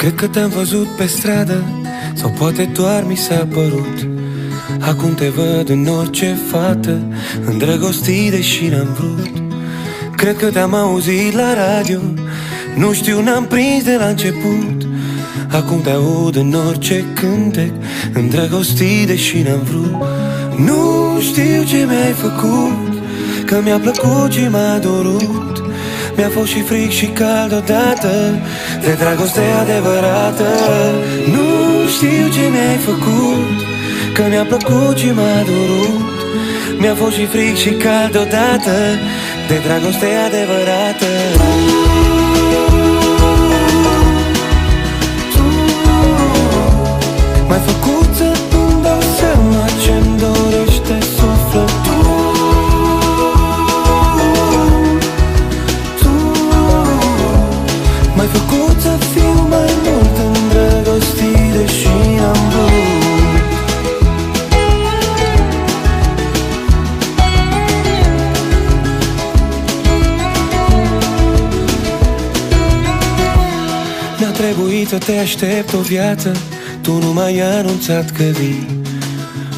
Cred că te-am văzut pe stradă, sau poate doar mi s-a părut. Acum te văd în orice fată, îndrăgostit deși n-am vrut. Cred că te-am auzit la radio, nu știu, n-am prins de la început. Acum te aud în orice cântec, îndrăgostit deși n-am vrut. Nu știu ce mi-ai făcut, că mi-a plăcut și m-a dorut. Mi-a fost și fric și cald odată, de dragoste adevărată. Nu știu ce mi-ai făcut, că mi-a plăcut și m-a dorut. Mi-a fost și fric și cald odată, de dragoste adevărată. M-ai făcut să-mi dau seama ce-mi dorește sufletul. M-ai făcut să fiu mai mult îndrăgostit deși n-am vrut. Mi-a trebuit să te aștept o viață, tu nu m-ai anunțat că vii.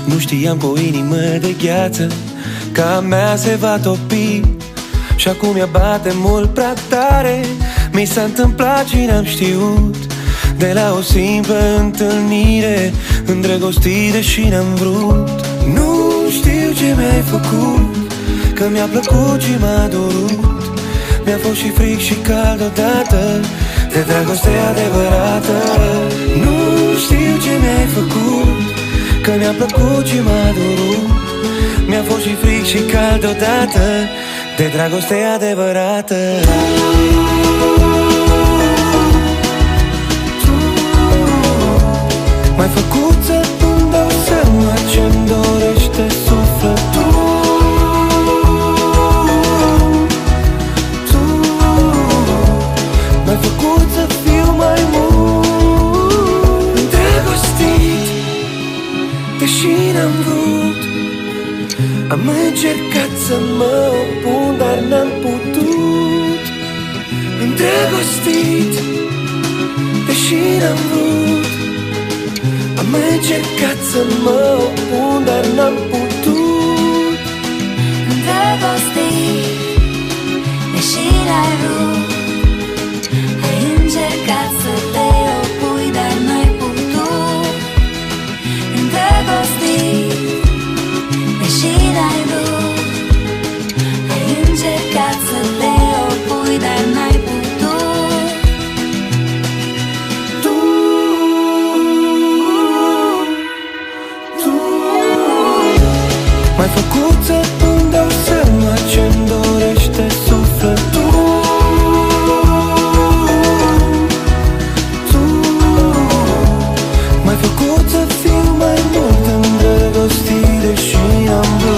Nu știam că o inimă de gheață ca a mea se va topi. Și acum ea bate mult prea tare, mi s-a întâmplat și n-am știut. De la o simplă întâlnire, îndrăgostit deși n-am vrut. Nu știu ce mi-ai făcut, că mi-a plăcut și m-a dorut. Mi-a fost și fric și cald odată, de dragoste adevărată. Nu știu ce mi-ai făcut, că mi-a plăcut și m-a dorut. Mi-a fost și fric și cald odată, de dragoste adevărată. M-ai făcut să-mi dau seama ce-mi dorește sufletul. M-ai făcut să fiu mai mult îndrăgostit deși n-am vrut. Am încercat să mă opun, dar n-am putut. Îndrăgostit deși n-am vrut. Am încercat să mă opun, dar n-am putut. Îndrăgostit deși n-ai vrut. Ai încercat să te opui, dar n-ai putut. Îndrăgostit deși n-ai vrut. Ai încercat să te opui, dar n-ai putut. M-ai făcut să-mi dau seama ce-mi dorește sufletul. M-ai făcut să fiu mai mult îndrăgostit deși n-am vrut.